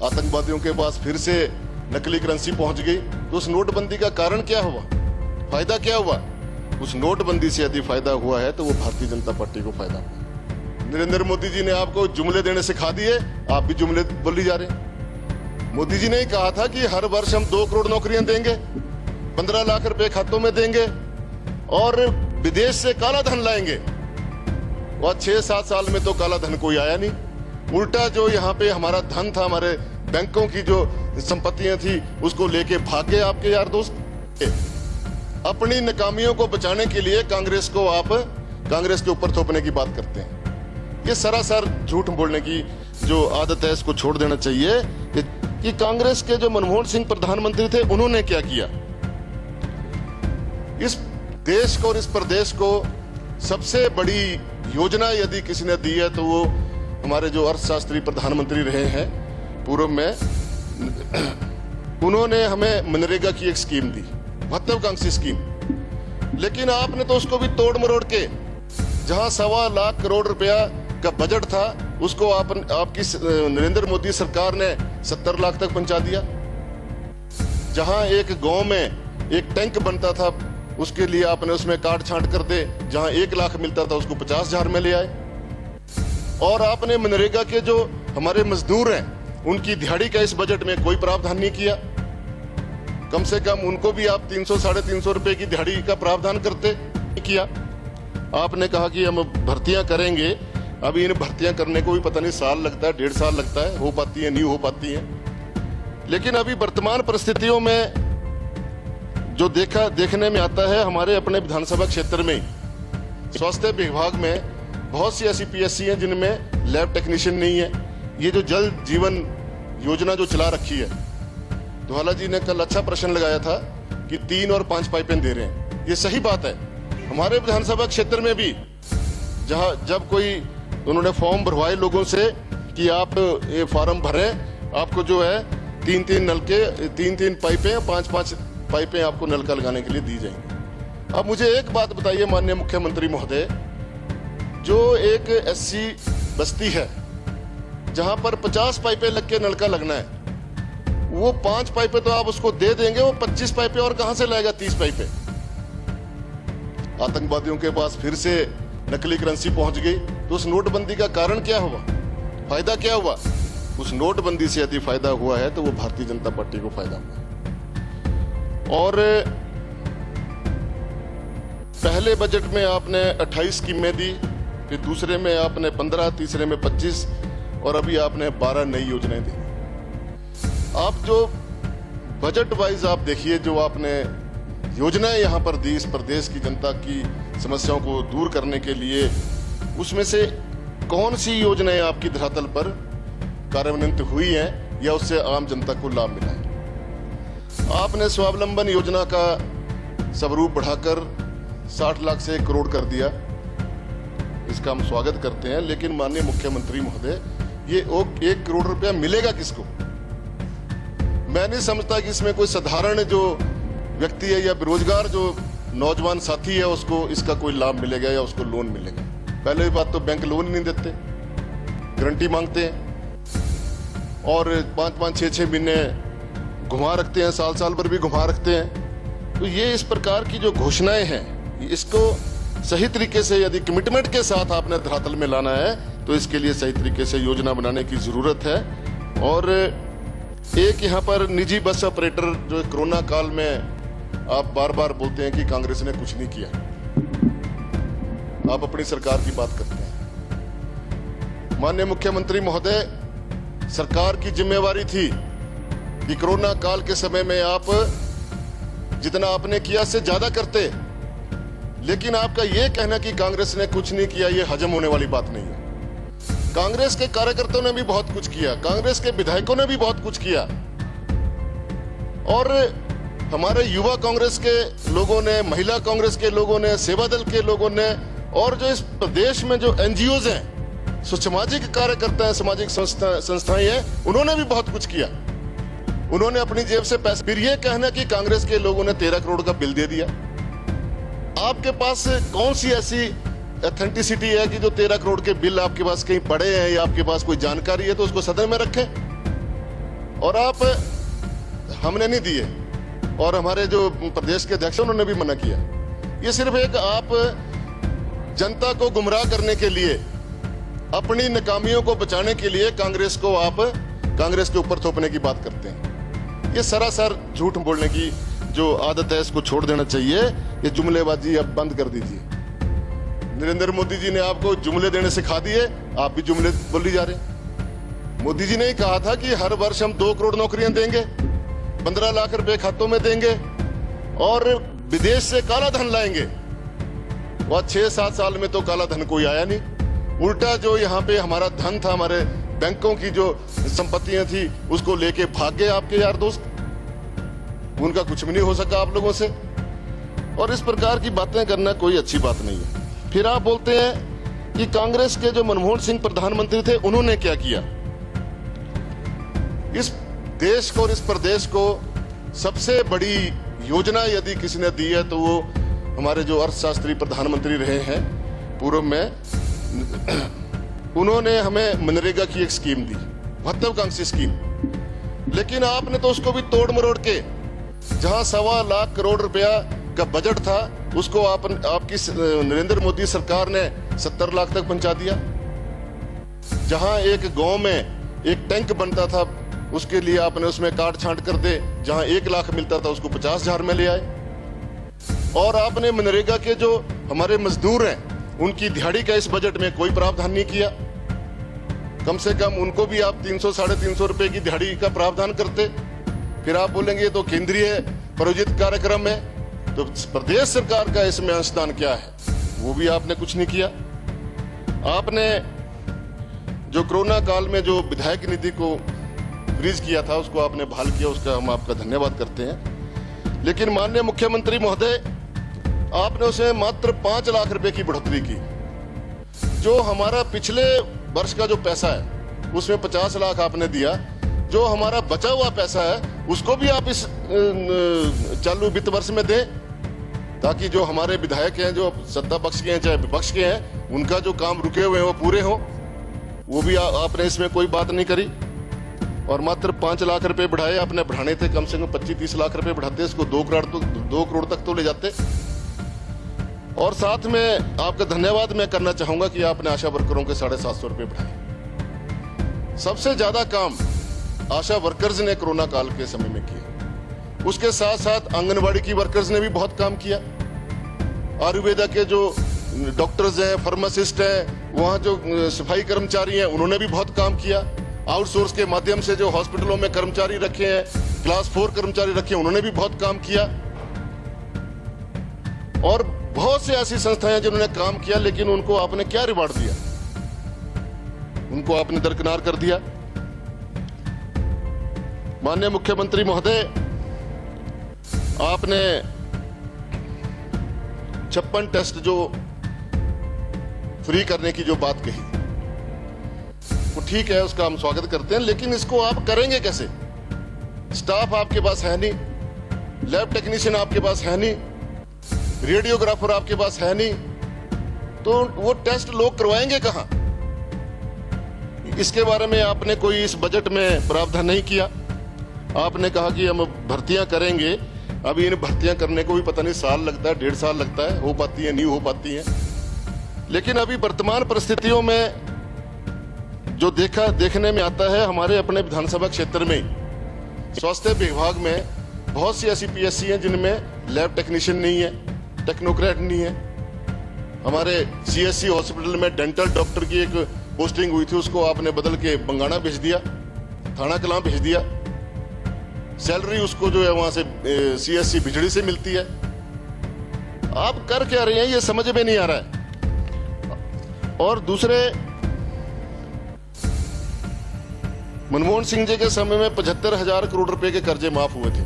आतंकवादियों के पास फिर से नकली करेंसी पहुंच गई। तो उस नोटबंदी का कारण क्या हुआ, फायदा क्या हुआ? उस नोटबंदी से यदि फायदा हुआ है तो वो भारतीय जनता पार्टी को फायदा हुआ। नरेंद्र मोदी जी ने आपको जुमले देने सिखा दिए, आप भी जुमले बोली जा रहे हैं। मोदी जी ने ही कहा था कि हर वर्ष हम 2 करोड़ नौकरियां देंगे, 15 लाख रुपए खातों में देंगे और विदेश से काला धन लाएंगे। और 6-7 साल में तो काला धन कोई आया नहीं, उल्टा जो यहाँ पे हमारा धन था, हमारे बैंकों की जो संपत्तियां थी, उसको लेके भागे आपके यार दोस्त। अपनी नाकामियों को बचाने के लिए कांग्रेस को आप कांग्रेस के ऊपर थोपने की बात करते हैं। ये सरासर झूठ बोलने की जो आदत है, इसको छोड़ देना चाहिए। कि कांग्रेस के जो मनमोहन सिंह प्रधानमंत्री थे, उन्होंने क्या किया? इस देश को और इस प्रदेश को सबसे बड़ी योजना यदि किसी ने दी है तो वो हमारे जो अर्थशास्त्री प्रधानमंत्री रहे हैं पूर्व में, उन्होंने हमें मनरेगा की एक स्कीम दी, महत्वाकांक्षी स्कीम। लेकिन आपने तो उसको भी तोड़ मरोड़ के, जहां 1.25 लाख करोड़ रुपया का बजट था, उसको आपकी नरेंद्र मोदी सरकार ने 70 लाख तक पहुंचा दिया। जहां एक गांव में एक टैंक बनता था, उसके लिए आपने उसमें काट छांट कर दे, जहां 1 लाख मिलता था उसको 50,000 में ले आए। और आपने मनरेगा के जो हमारे मजदूर हैं, उनकी दिहाड़ी का इस बजट में कोई प्रावधान नहीं किया। कम से कम उनको भी आप 300-350 रुपए की दिहाड़ी का प्रावधान करते किया। आपने कहा कि हम भर्तियां करेंगे। अभी इन भर्तियां करने को भी पता नहीं साल लगता है, 1.5 साल लगता है, हो पाती है नहीं हो पाती है। लेकिन अभी वर्तमान परिस्थितियों में जो देखने में आता है, हमारे अपने विधानसभा क्षेत्र में स्वास्थ्य विभाग में बहुत सी ऐसी पीएससी हैं जिनमें लैब टेक्नीशियन नहीं है। ये जो जल जीवन योजना जो चला रखी है, धवाला जी ने कल अच्छा प्रश्न लगाया था कि 3 और 5 पाइपें दे रहे हैं। ये सही बात है। हमारे विधानसभा क्षेत्र में भी जब कोई उन्होंने फॉर्म भरवाए लोगों से कि आप ये फॉर्म भरें, आपको जो है 3-3 नलके, 3-3 पाइपें, 5-5 पाइपें आपको नलका लगाने के लिए दी जाएंगी। अब मुझे एक बात बताइए माननीय मुख्यमंत्री महोदय, जो एक एससी बस्ती है जहां पर 50 पाइपें लग के नलका लगना है, वो 5 पाइपें तो आप उसको दे देंगे, वो 25 पाइपें और कहां से लाएगा? 30 पाइपें। आतंकवादियों के पास फिर से नकली करेंसी पहुंच गई। तो उस नोटबंदी का कारण क्या हुआ, फायदा क्या हुआ? उस नोटबंदी से यदि फायदा हुआ है तो वो भारतीय जनता पार्टी को फायदा हुआ। और पहले बजट में आपने 28 स्कीमें दी, फिर दूसरे में आपने 15, तीसरे में 25 और अभी आपने 12 नई योजनाएं दी। आप जो बजट वाइज आप देखिए, जो आपने योजनाएं यहां पर दी इस प्रदेश की जनता की समस्याओं को दूर करने के लिए, उसमें से कौन सी योजनाएं आपकी धरातल पर कार्यान्वित हुई हैं या उससे आम जनता को लाभ मिला है? आपने स्वावलंबन योजना का स्वरूप बढ़ाकर 60 लाख से 1 करोड़ कर दिया। इसका हम स्वागत करते हैं। लेकिन माननीय मुख्यमंत्री महोदय, ये 1 करोड़ रुपया मिलेगा किसको? मैं नहीं समझता कि इसमें कोई साधारण जो व्यक्ति है या बेरोजगार जो नौजवान साथी है उसको इसका कोई लाभ मिलेगा या उसको लोन मिलेगा। पहले बात तो बैंक लोन नहीं देते, गारंटी मांगते हैं और 5-5, 6-6 महीने घुमा रखते हैं, साल भर भी घुमा रखते हैं। तो ये इस प्रकार की जो घोषणाएं हैं, इसको सही तरीके से यदि कमिटमेंट के साथ आपने धरातल में लाना है तो इसके लिए सही तरीके से योजना बनाने की जरूरत है। और एक यहाँ पर निजी बस ऑपरेटर जो कोरोना काल में आप बार बार बोलते हैं कि कांग्रेस ने कुछ नहीं किया, आप अपनी सरकार की बात करते हैं। माननीय मुख्यमंत्री महोदय, सरकार की जिम्मेवारी थी कि कोरोना काल के समय में आप जितना आपने किया से ज्यादा करते। लेकिन आपका यह कहना कि कांग्रेस ने कुछ नहीं किया, यह हजम होने वाली बात नहीं है। कांग्रेस के कार्यकर्ताओं ने भी बहुत कुछ किया, कांग्रेस के विधायकों ने भी बहुत कुछ किया और हमारे युवा कांग्रेस के लोगों ने, महिला कांग्रेस के लोगों ने, सेवा दल के लोगों ने और जो इस प्रदेश में जो एनजीओज हैं, सामाजिक कार्यकर्ता हैं, सामाजिक संस्थाएं हैं, उन्होंने भी बहुत कुछ किया। उन्होंने अपनी जेब से पैसे। फिर यह कहना कि कांग्रेस के लोगों ने 13 करोड़ का बिल दे दिया। आपके पास कौन सी ऐसी ऑथेंटिसिटी है कि जो 13 करोड़ के बिल आपके पास कहीं पड़े हैं या आपके पास कोई जानकारी है तो उसको सदन में रखें? और आप हमने नहीं दिए, और हमारे जो प्रदेश के अध्यक्ष उन्होंने भी मना किया। ये सिर्फ एक आप जनता को गुमराह करने के लिए, अपनी नाकामियों को बचाने के लिए कांग्रेस को आप कांग्रेस के ऊपर थोपने की बात करते हैं। ये सरासर झूठ बोलने की जो आदत है इसको छोड़ देना चाहिए। ये जुमलेबाजी अब बंद कर दीजिए। नरेंद्र मोदी जी ने आपको जुमले देने सिखा दिए, आप भी जुमले बोली जा रहे हैं। मोदी जी ने ही कहा था कि हर वर्ष हम 2 करोड़ नौकरियां देंगे, 15 लाख रुपए खातों में देंगे और विदेश से काला धन लाएंगे। वह 6-7 साल में तो काला धन कोई आया नहीं। उल्टा जो यहाँ पे हमारा धन था, हमारे बैंकों की जो संपत्तियां थी, उसको लेके भाग गए आपके यार दोस्त। उनका कुछ भी नहीं हो सका आप लोगों से। और इस प्रकार की बातें करना कोई अच्छी बात नहीं है। फिर आप बोलते हैं कि कांग्रेस के जो मनमोहन सिंह प्रधानमंत्री थे उन्होंने क्या किया। इस देश को और इस प्रदेश को सबसे बड़ी योजना यदि किसी ने दी है तो वो हमारे जो अर्थशास्त्री प्रधानमंत्री रहे हैं पूर्व में, उन्होंने हमें मनरेगा की एक स्कीम दी, महत्वाकांक्षी स्कीम। लेकिन आपने तो उसको भी तोड़ मरोड़ के, जहां 1.25 लाख करोड़ रुपया का बजट था, उसको आपकी नरेंद्र मोदी सरकार ने 70 लाख तक पहुंचा दिया। जहां एक गांव में एक टैंक बनता था, उसके लिए आपने उसमें काट छांट कर दे, जहां 1 लाख मिलता था उसको 50,000 में ले आए। और आपने मनरेगा के जो हमारे मजदूर हैं उनकी दिहाड़ी का इस बजट में कोई प्रावधान नहीं किया। कम से कम उनको भी आप 300-350 रुपए की दिहाड़ी का प्रावधान करते। फिर आप बोलेंगे तो केंद्रीय प्रायोजित कार्यक्रम है, तो प्रदेश सरकार का इसमें अंशदान क्या है, वो भी आपने कुछ नहीं किया। आपने जो कोरोना काल में जो विधायक निधि को फ्रीज किया था उसको आपने बहाल किया, उसका हम आपका धन्यवाद करते हैं। लेकिन माननीय मुख्यमंत्री महोदय, आपने उसमें मात्र 5 लाख रुपए की बढ़ोतरी की। जो हमारा पिछले वर्ष का जो पैसा है उसमें 50 लाख आपने दिया। जो हमारा बचा हुआ पैसा है उसको भी आप इस चालू वित्त वर्ष में दें, ताकि जो हमारे विधायक हैं, जो सत्ता पक्ष के हैं चाहे विपक्ष के हैं, उनका जो काम रुके हुए हैं वो पूरे हों। वो भी आपने इसमें कोई बात नहीं करी। और मात्र 5 लाख रुपए बढ़ाए, आपने बढ़ाने थे कम से कम 25-30 लाख रुपए बढ़ाते, इसको 2 करोड़ तक तो ले जाते। और साथ में आपका धन्यवाद मैं करना चाहूंगा कि आपने आशा वर्करों के 750 रुपए बढ़ाए। सबसे ज्यादा काम आशा वर्कर्स ने कोरोना काल के समय में किया। उसके साथ साथ आंगनबाड़ी की वर्कर्स ने भी बहुत काम किया। आयुर्वेदा के जो डॉक्टर्स हैं, फार्मासिस्ट हैं, वहां जो सफाई कर्मचारी हैं, उन्होंने भी बहुत काम किया। आउटसोर्स के माध्यम से जो हॉस्पिटलों में कर्मचारी रखे हैं, क्लास 4 कर्मचारी रखे हैं, उन्होंने भी बहुत काम किया। और बहुत सी ऐसी संस्थाएं हैं जिन्होंने काम किया, लेकिन उनको आपने क्या रिवार्ड दिया? उनको आपने दरकिनार कर दिया। माननीय मुख्यमंत्री महोदय, आपने 56 टेस्ट जो फ्री करने की जो बात कही, वो ठीक है, उसका हम स्वागत करते हैं। लेकिन इसको आप करेंगे कैसे? स्टाफ आपके पास है नहीं, लैब टेक्नीशियन आपके पास है नहीं, रेडियोग्राफर आपके पास है नहीं, तो वो टेस्ट लोग करवाएंगे कहां? इसके बारे में आपने कोई इस बजट में प्रावधान नहीं किया। आपने कहा कि हम भर्तियां करेंगे। अभी इन भर्तियां करने को भी पता नहीं साल लगता है, 1.5 साल लगता है, हो पाती है नहीं हो पाती है। लेकिन अभी वर्तमान परिस्थितियों में जो देखने में आता है, हमारे अपने विधानसभा क्षेत्र में स्वास्थ्य विभाग में बहुत सी ऐसी पीएससी हैं जिनमें लैब टेक्नीशियन नहीं है, टेक्नोक्रेट नहीं है। हमारे सीएससी हॉस्पिटल में डेंटल डॉक्टर की एक पोस्टिंग हुई थी, उसको आपने बदल के बंगाणा भेज दिया, थाना कलां भेज दिया। सैलरी उसको जो है वहां से सीएससी बिजड़ी से मिलती है। आप कर क्या रहे हैं ये समझ में नहीं आ रहा है। और दूसरे, मनमोहन सिंह जी के समय में 75,000 करोड़ रुपए के कर्जे माफ हुए थे।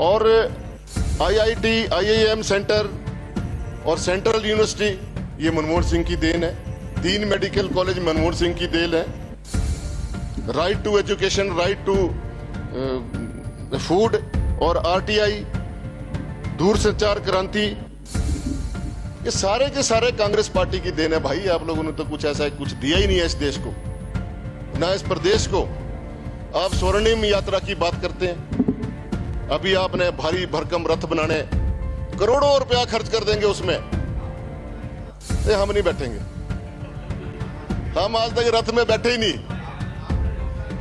और आईआईटी, आईआईएम सेंटर और सेंट्रल यूनिवर्सिटी ये मनमोहन सिंह की देन है। 3 मेडिकल कॉलेज मनमोहन सिंह की देन है। Right to education, right to food और आरटीआई, दूरसंचार क्रांति, ये सारे के सारे कांग्रेस पार्टी की देन है। भाई आप लोगों ने तो कुछ ऐसा कुछ दिया ही नहीं है इस देश को। ना इस प्रदेश को आप स्वर्णिम यात्रा की बात करते हैं। अभी आपने भारी भरकम रथ बनाने करोड़ों रुपया खर्च कर देंगे उसमें, हम नहीं बैठेंगे। हम आज तक रथ में बैठे ही नहीं।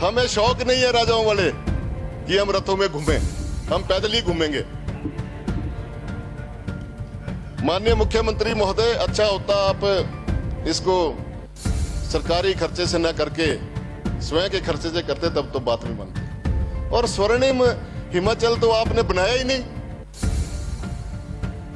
हमें शौक नहीं है राजाओं वाले कि हम रथों में घूमें, हम पैदल ही घूमेंगे। माननीय मुख्यमंत्री महोदय, अच्छा होता आप इसको सरकारी खर्चे से न करके स्वयं के खर्चे से करते, तब तो बात नहीं बनती। और स्वर्णिम हिमाचल तो आपने बनाया ही नहीं।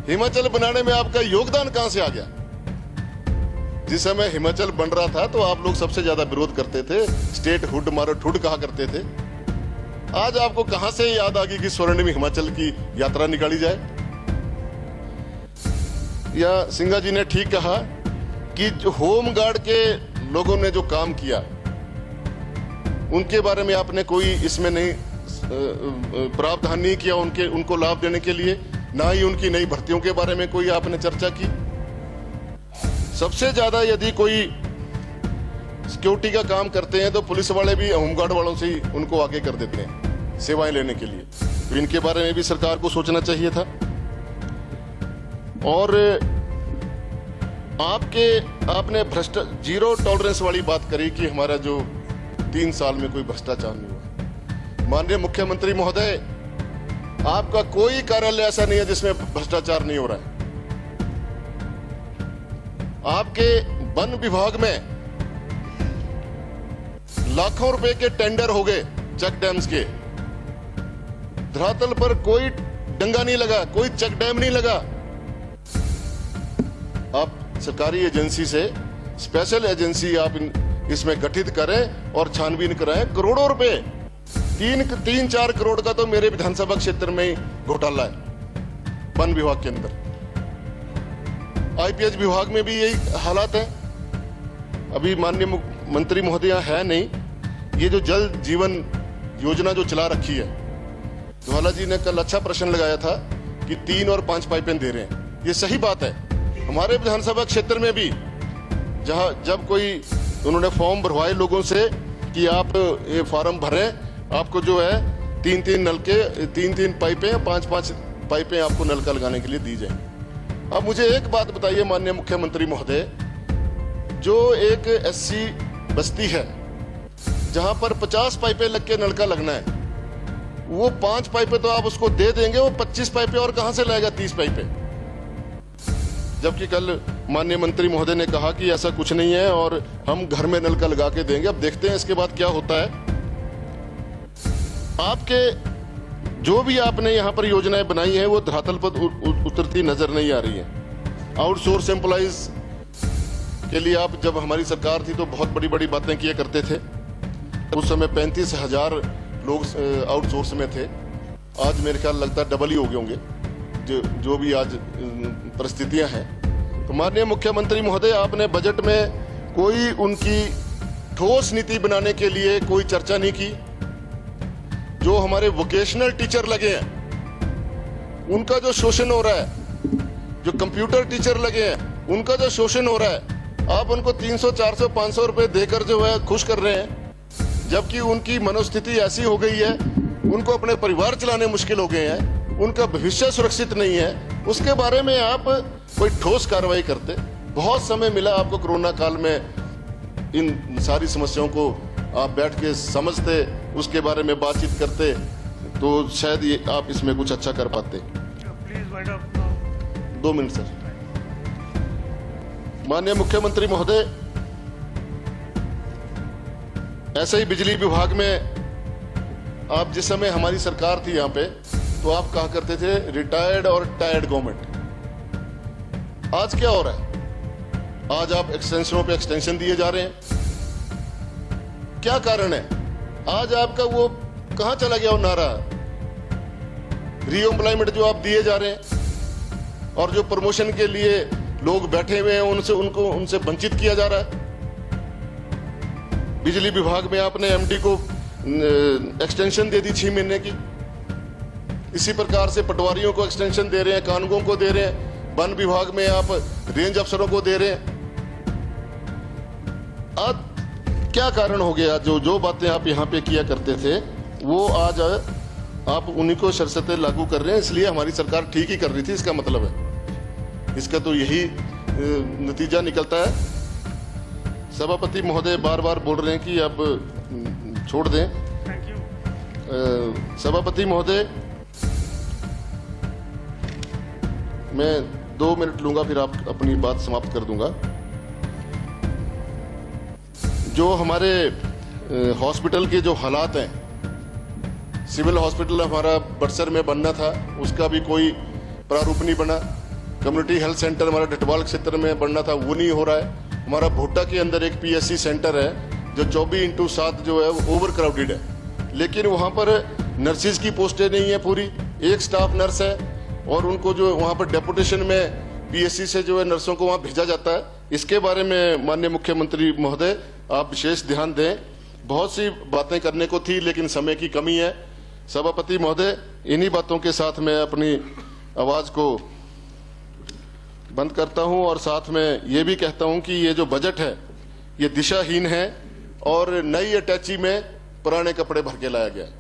हिमाचल बनाने में आपका योगदान कहां से आ गया? जिस समय हिमाचल बन रहा था तो आप लोग सबसे ज्यादा विरोध करते थे, स्टेट हुड मारो ठुड कहा करते थे। आज आपको कहां से याद आ गई कि स्वर्णिम हिमाचल की यात्रा निकाली जाए? या सिंघा जी ने ठीक कहा कि जो होमगार्ड के लोगों ने जो काम किया उनके बारे में आपने कोई इसमें नहीं प्रावधान नहीं किया उनको लाभ देने के लिए, ना ही उनकी नई भर्तियों के बारे में कोई आपने चर्चा की। सबसे ज्यादा यदि कोई सिक्योरिटी का काम करते हैं तो पुलिस वाले भी होमगार्ड वालों से ही उनको आगे कर देते हैं सेवाएं लेने के लिए। तो इनके बारे में भी सरकार को सोचना चाहिए था। और आपने जीरो टॉलरेंस वाली बात करी कि हमारा जो 3 साल में कोई भ्रष्टाचार नहीं हुआ। माननीय मुख्यमंत्री महोदय, आपका कोई कार्यालय ऐसा नहीं है जिसमें भ्रष्टाचार नहीं हो रहा है। आपके वन विभाग में लाखों रुपए के टेंडर हो गए चेक डैम्स के। धरातल पर कोई डंगा नहीं लगा, कोई चेक डैम नहीं लगा। आप सरकारी एजेंसी से स्पेशल एजेंसी आप इसमें गठित करें और छानबीन कराएं। करोड़ों रुपए, 3-4 करोड़ का तो मेरे विधानसभा क्षेत्र में ही घोटाला है वन विभाग के अंदर। आईपीएच विभाग में भी यही हालात है। अभी माननीय मंत्री महोदय है नहीं, ये जो जल जीवन योजना जो चला रखी है, ज्वाला जी ने कल अच्छा प्रश्न लगाया था कि 3 और 5 पाइपें दे रहे हैं। ये सही बात है। हमारे विधानसभा क्षेत्र में भी जब कोई उन्होंने फॉर्म भरवाए लोगों से कि आप ये फॉर्म भरें, आपको जो है 3-3 पाइपें, 5-5 पाइपें आपको नलका लगाने के लिए दी जाएंगी। अब मुझे एक बात बताइए माननीय मुख्यमंत्री महोदय, जो एक एससी बस्ती है जहां पर 50 पाइपें लग के नलका लगना है, वो 5 पाइपें तो आप उसको दे देंगे, वो 25 पाइपें और कहां से लाएगा 30 पाइपें? जबकि कल माननीय मंत्री महोदय ने कहा कि ऐसा कुछ नहीं है और हम घर में नलका लगा के देंगे। अब देखते हैं इसके बाद क्या होता है। आपके जो भी आपने यहाँ पर योजनाएं बनाई हैं वो धरातल पर उतरती नजर नहीं आ रही है। आउटसोर्स एम्प्लॉइज के लिए आप जब हमारी सरकार थी तो बहुत बड़ी बड़ी बातें किया करते थे। उस समय 35,000 लोग आउटसोर्स में थे। आज मेरे ख्याल लगता है डबल ही हो गए होंगे जो भी आज परिस्थितियां हैं। तो माननीय मुख्यमंत्री महोदय, आपने बजट में कोई उनकी ठोस नीति बनाने के लिए कोई चर्चा नहीं की। जो हमारे वोकेशनल टीचर लगे हैं उनका जो शोषण हो रहा है, जो कंप्यूटर टीचर लगे हैं उनका जो शोषण हो रहा है, आप उनको 300, 400, 500 रुपए देकर जो है खुश कर रहे हैं, जबकि उनकी मनोस्थिति ऐसी हो गई है, उनको अपने परिवार चलाने मुश्किल हो गए हैं, उनका भविष्य सुरक्षित नहीं है। उसके बारे में आप कोई ठोस कार्रवाई करते। बहुत समय मिला आपको कोरोना काल में इन सारी समस्याओं को आप बैठ के समझते, उसके बारे में बातचीत करते, तो शायद ये आप इसमें कुछ अच्छा कर पाते। Please 2 minute sir. माननीय मुख्यमंत्री महोदय, ऐसे ही बिजली विभाग में आप जिस समय हमारी सरकार थी यहाँ पे, तो आप कहा करते थे रिटायर्ड और टायर्ड गवर्नमेंट। आज क्या हो रहा है? आज आप एक्सटेंशनों पे एक्सटेंशन दिए जा रहे हैं। क्या कारण है? आज आपका वो कहां चला गया वो नारा रीएम्प्लॉयमेंट जो आप दिए जा रहे हैं, और जो प्रमोशन के लिए लोग बैठे हुए हैं उनसे वंचित किया जा रहा है। बिजली विभाग में आपने एमडी को एक्सटेंशन दे दी 6 महीने की। इसी प्रकार से पटवारियों को एक्सटेंशन दे रहे हैं, कानूनों को दे रहे हैं, वन विभाग में आप रेंज अफसरों को दे रहे हैं। क्या कारण हो गया? जो बातें आप यहाँ पे किया करते थे वो आज आप उन्हीं को शर्तें लागू कर रहे हैं, इसलिए हमारी सरकार ठीक ही कर रही थी, इसका मतलब है, इसका तो यही नतीजा निकलता है। सभापति महोदय बार बार बोल रहे हैं कि अब छोड़ दें। सभापति महोदय, मैं 2 मिनट लूंगा, फिर आप अपनी बात समाप्त कर दूंगा। जो हमारे हॉस्पिटल के जो हालात हैं, सिविल हॉस्पिटल हमारा बड़सर में बनना था, उसका भी कोई प्रारूप नहीं बना। कम्युनिटी हेल्थ सेंटर हमारा ढटवाल क्षेत्र में बनना था, वो नहीं हो रहा है। हमारा भोटा के अंदर एक PSC सेंटर है जो 24/7 जो है वो ओवर क्राउडेड है, लेकिन वहाँ पर नर्सिस की पोस्टें नहीं है पूरी, एक स्टाफ नर्स है और उनको जो वहाँ पर डेपुटेशन में PSC से जो है नर्सों को वहाँ भेजा जाता है। इसके बारे में माननीय मुख्यमंत्री महोदय आप विशेष ध्यान दें। बहुत सी बातें करने को थी लेकिन समय की कमी है। सभापति महोदय, इन्हीं बातों के साथ मैं अपनी आवाज को बंद करता हूं और साथ में ये भी कहता हूं कि ये जो बजट है ये दिशाहीन है और नई अटैची में पुराने कपड़े भर के लाया गया है।